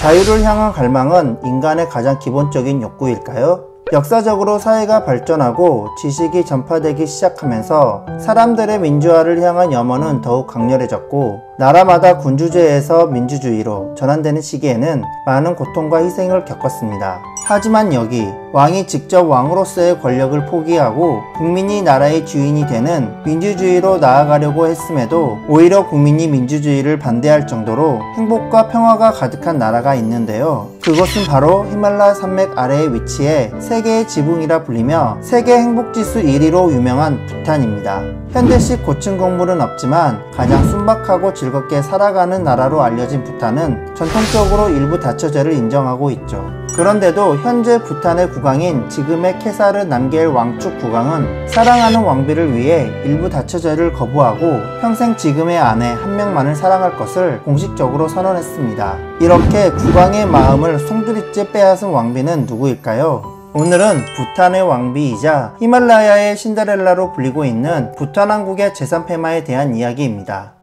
자유를 향한 갈망은 인간의 가장 기본적인 욕구일까요? 역사적으로 사회가 발전하고 지식이 전파되기 시작하면서 사람들의 민주화를 향한 염원은 더욱 강렬해졌고, 나라마다 군주제에서 민주주의로 전환되는 시기에는 많은 고통과 희생을 겪었습니다. 하지만 여기 왕이 직접 왕으로서의 권력을 포기하고 국민이 나라의 주인이 되는 민주주의로 나아가려고 했음에도 오히려 국민이 민주주의를 반대할 정도로 행복과 평화가 가득한 나라가 있는데요. 그것은 바로 히말라야 산맥 아래에 위치해 세계의 지붕이라 불리며 세계 행복지수 1위로 유명한 부탄입니다. 현대식 고층 건물은 없지만 가장 순박하고 즐겁게 살아가는 나라로 알려진 부탄은 전통적으로 일부 다처제를 인정하고 있죠. 그런데도 현재 부탄의 국왕인 지금의 케사르 남겔 왕축 국왕은 사랑하는 왕비를 위해 일부 다처제를 거부하고 평생 지금의 아내 한 명만을 사랑할 것을 공식적으로 선언했습니다. 이렇게 국왕의 마음을 송두리째 빼앗은 왕비는 누구일까요? 오늘은 부탄의 왕비이자 히말라야의 신데렐라로 불리고 있는 부탄 왕국의 재산 폐마에 대한 이야기입니다.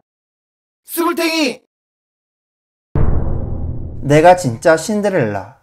스굴탱이! 내가 진짜 신데렐라.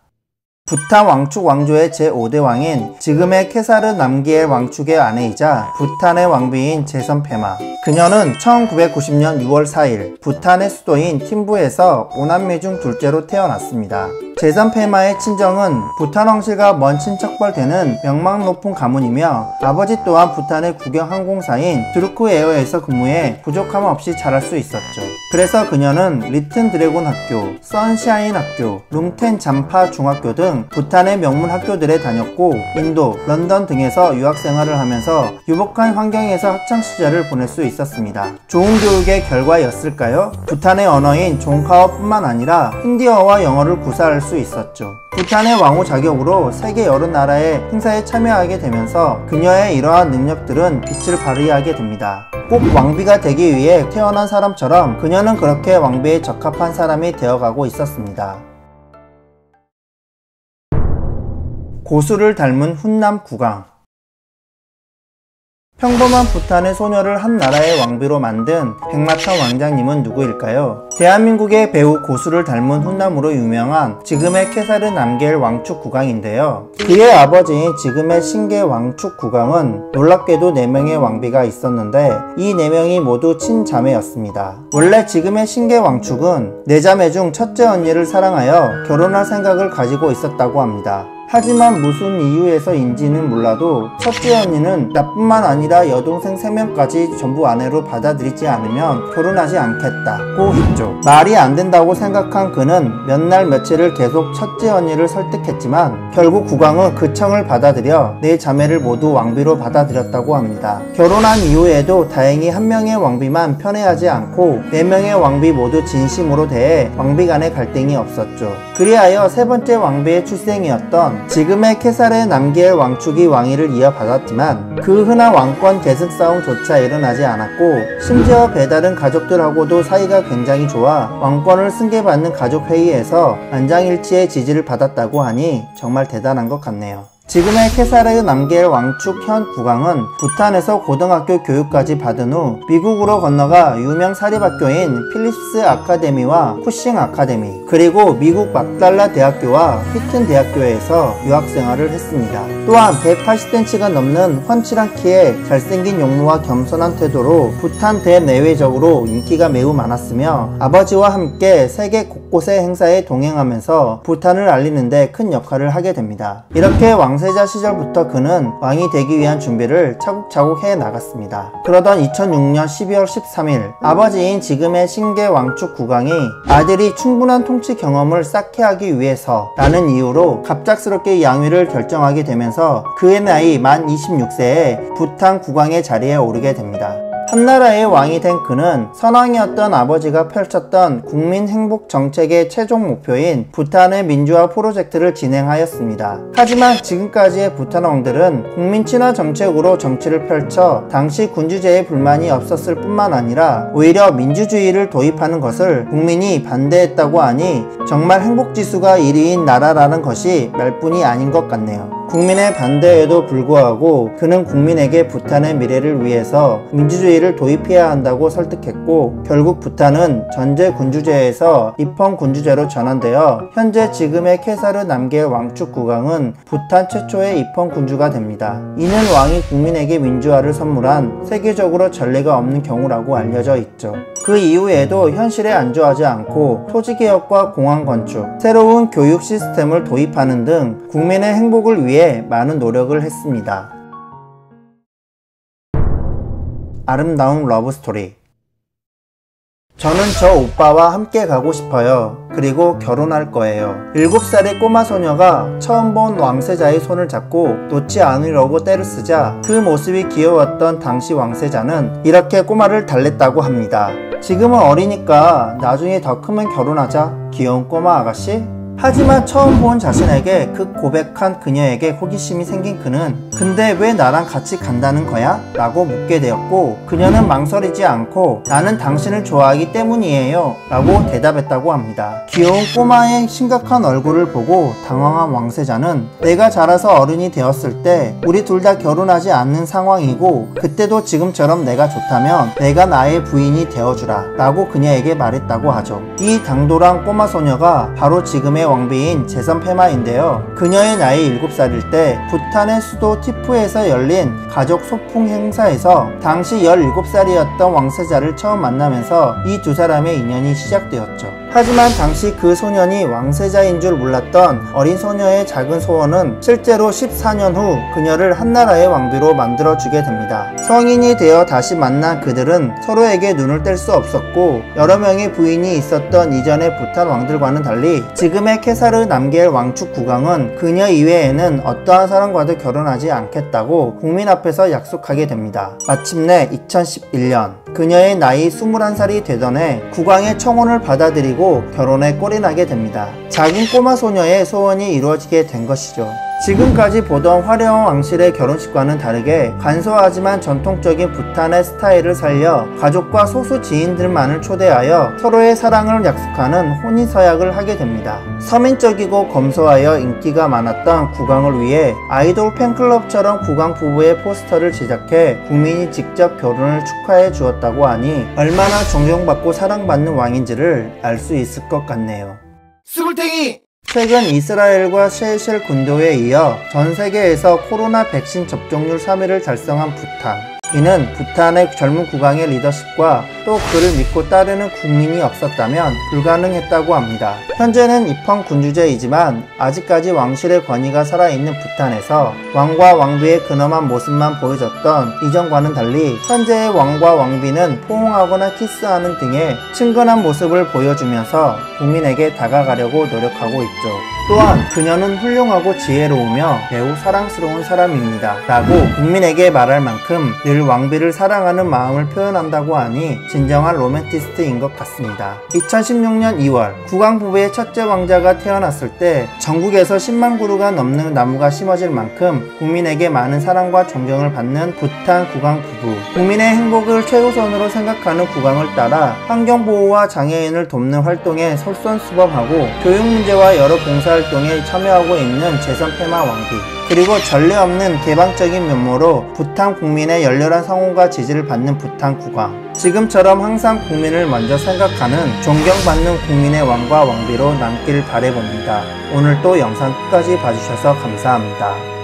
부탄 왕축 왕조의 제5대 왕인 지금의 케사르 남기엘 왕축의 아내이자 부탄의 왕비인 재선 폐마. 그녀는 1990년 6월 4일 부탄의 수도인 팀부에서 5남매 중 둘째로 태어났습니다. 재선 폐마의 친정은 부탄 왕실과 먼 친척벌 되는 명망 높은 가문이며 아버지 또한 부탄의 국영 항공사인 드루크 에어에서 근무해 부족함 없이 자랄 수 있었죠. 그래서 그녀는 리튼 드래곤 학교, 선샤인 학교, 룽텐 잠파 중학교 등 부탄의 명문 학교들에 다녔고 인도, 런던 등에서 유학생활을 하면서 유복한 환경에서 학창시절을 보낼 수 있었습니다. 좋은 교육의 결과였을까요? 부탄의 언어인 종카어 뿐만 아니라 힌디어와 영어를 구사할 수 있었죠. 부탄의 왕후 자격으로 세계 여러 나라의 행사에 참여하게 되면서 그녀의 이러한 능력들은 빛을 발휘하게 됩니다. 꼭 왕비가 되기 위해 태어난 사람처럼 그녀는 그렇게 왕비에 적합한 사람이 되어가고 있었습니다. 고수를 닮은 훈남 국왕. 평범한 부탄의 소녀를 한 나라의 왕비로 만든 백마탄 왕자님은 누구일까요? 대한민국의 배우 고수를 닮은 훈남으로 유명한 지금의 케사르 남겔 왕축 국왕인데요. 그의 아버지인 지금의 신게 왕축 국왕은 놀랍게도 4명의 왕비가 있었는데 이 4명이 모두 친자매였습니다. 원래 지금의 신게 왕축은 4자매 중 첫째 언니를 사랑하여 결혼할 생각을 가지고 있었다고 합니다. 하지만 무슨 이유에서인지는 몰라도 첫째 언니는 나뿐만 아니라 여동생 3명까지 전부 아내로 받아들이지 않으면 결혼하지 않겠다고 했죠. 말이 안 된다고 생각한 그는 몇 날 며칠을 계속 첫째 언니를 설득했지만 결국 국왕은 그 청을 받아들여 4자매를 모두 왕비로 받아들였다고 합니다. 결혼한 이후에도 다행히 1명의 왕비만 편애하지 않고 4명의 왕비 모두 진심으로 대해 왕비 간의 갈등이 없었죠. 그리하여 3번째 왕비의 출생이었던 지금의 케사르 남기엘 왕축이 왕위를 이어받았지만 그 흔한 왕권 계승 싸움조차 일어나지 않았고 심지어 배다른 가족들하고도 사이가 굉장히 좋아 왕권을 승계받는 가족회의에서 만장일치의 지지를 받았다고 하니 정말 대단한 것 같네요. 지금의 케사르 남겔 왕축 현 국왕은 부탄에서 고등학교 교육까지 받은 후 미국으로 건너가 유명 사립학교인 필립스 아카데미와 쿠싱 아카데미 그리고 미국 막달라 대학교와 휘튼 대학교에서 유학생활을 했습니다. 또한 180cm가 넘는 훤칠한 키에 잘생긴 용모와 겸손한 태도로 부탄 대내외적으로 인기가 매우 많았으며 아버지와 함께 세계 곳곳의 행사에 동행하면서 부탄을 알리는 데 큰 역할을 하게 됩니다. 이렇게 왕세자 시절부터 그는 왕이 되기 위한 준비를 차곡차곡 해 나갔습니다. 그러던 2006년 12월 13일 아버지인 지금의 신게 왕축 국왕이 아들이 충분한 통치 경험을 쌓게 하기 위해서 라는 이유로 갑작스럽게 양위를 결정하게 되면서 그의 나이 만 26세에 부탄 국왕의 자리에 오르게 됩니다. 한나라의 왕이 된 그는 선왕이었던 아버지가 펼쳤던 국민 행복 정책의 최종 목표인 부탄의 민주화 프로젝트를 진행하였습니다. 하지만 지금까지의 부탄 왕들은 국민 친화 정책으로 정치를 펼쳐 당시 군주제에 불만이 없었을 뿐만 아니라 오히려 민주주의를 도입하는 것을 국민이 반대했다고 하니 정말 행복지수가 1위인 나라라는 것이 말뿐이 아닌 것 같네요. 국민의 반대에도 불구하고 그는 국민에게 부탄의 미래를 위해서 민주주의를 도입해야 한다고 설득했고, 결국 부탄은 전제 군주제에서 입헌 군주제로 전환되어 현재 지금의 케사르 남겔 왕축 국왕은 부탄 최초의 입헌 군주가 됩니다. 이는 왕이 국민에게 민주화를 선물한 세계적으로 전례가 없는 경우라고 알려져 있죠. 그 이후에도 현실에 안주하지 않고 토지개혁과 공항 건축, 새로운 교육 시스템을 도입하는 등 국민의 행복을 위해 많은 노력을 했습니다. 아름다운 러브스토리. 저는 저 오빠와 함께 가고 싶어요. 그리고 결혼할 거예요. 7살의 꼬마 소녀가 처음 본 왕세자의 손을 잡고 놓지 않으려고 떼를 쓰자 그 모습이 귀여웠던 당시 왕세자는 이렇게 꼬마를 달랬다고 합니다. 지금은 어리니까 나중에 더 크면 결혼하자, 귀여운 꼬마 아가씨. 하지만 처음 본 자신에게 그 고백한 그녀에게 호기심이 생긴 그는 근데 왜 나랑 같이 간다는 거야? 라고 묻게 되었고, 그녀는 망설이지 않고 나는 당신을 좋아하기 때문이에요 라고 대답했다고 합니다. 귀여운 꼬마의 심각한 얼굴을 보고 당황한 왕세자는 내가 자라서 어른이 되었을 때 우리 둘 다 결혼하지 않는 상황이고 그때도 지금처럼 내가 좋다면 내가 나의 부인이 되어주라 라고 그녀에게 말했다고 하죠. 이 당돌한 꼬마 소녀가 바로 지금의 왕비인 제선페마인데요. 그녀의 나이 7살일 때 부탄의 수도 티푸에서 열린 가족 소풍 행사에서 당시 17살이었던 왕세자를 처음 만나면서 이 두 사람의 인연이 시작되었죠. 하지만 당시 그 소년이 왕세자인 줄 몰랐던 어린 소녀의 작은 소원은 실제로 14년 후 그녀를 한나라의 왕비로 만들어주게 됩니다. 성인이 되어 다시 만난 그들은 서로에게 눈을 뗄 수 없었고, 여러 명의 부인이 있었던 이전의 부탄 왕들과는 달리 지금의 케사르 남겔 왕축 국왕은 그녀 이외에는 어떠한 사람과도 결혼하지 않겠다고 국민 앞에서 약속하게 됩니다. 마침내 2011년 그녀의 나이 21살이 되던 해 국왕의 청혼을 받아들이고 결혼에 꼴이 나게 됩니다. 작은 꼬마 소녀의 소원이 이루어지게 된 것이죠. 지금까지 보던 화려한 왕실의 결혼식과는 다르게 간소하지만 전통적인 부탄의 스타일을 살려 가족과 소수 지인들만을 초대하여 서로의 사랑을 약속하는 혼인서약을 하게 됩니다. 서민적이고 검소하여 인기가 많았던 국왕을 위해 아이돌 팬클럽처럼 국왕 부부의 포스터를 제작해 국민이 직접 결혼을 축하해 주었다고 하니 얼마나 존경받고 사랑받는 왕인지를 알 수 있을 것 같네요. 스물탱이! 최근 이스라엘과 세이셸 군도에 이어 전 세계에서 코로나 백신 접종률 3위를 달성한 부탄. 이는 부탄의 젊은 국왕의 리더십과 또 그를 믿고 따르는 국민이 없었다면 불가능했다고 합니다. 현재는 입헌 군주제이지만 아직까지 왕실의 권위가 살아있는 부탄에서 왕과 왕비의 근엄한 모습만 보여줬던 이전과는 달리 현재의 왕과 왕비는 포옹하거나 키스하는 등의 친근한 모습을 보여주면서 국민에게 다가가려고 노력하고 있죠. 또한 그녀는 훌륭하고 지혜로우며 매우 사랑스러운 사람입니다 라고 국민에게 말할 만큼 늘 왕비를 사랑하는 마음을 표현한다고 하니 진정한 로맨티스트인 것 같습니다. 2016년 2월 국왕 부부의 첫째 왕자가 태어났을 때 전국에서 10만 그루가 넘는 나무가 심어질 만큼 국민에게 많은 사랑과 존경을 받는 부탄 국왕 부부. 국민의 행복을 최우선으로 생각하는 국왕을 따라 환경보호와 장애인을 돕는 활동에 솔선수범하고 교육 문제와 여러 봉사활동에 참여하고 있는 제선페마 왕비. 그리고 전례 없는 개방적인 면모로 부탄 국민의 열렬한 성원과 지지를 받는 부탄 국왕. 지금처럼 항상 국민을 먼저 생각하는 존경받는 국민의 왕과 왕비로 남길 바라봅니다. 오늘도 영상 끝까지 봐주셔서 감사합니다.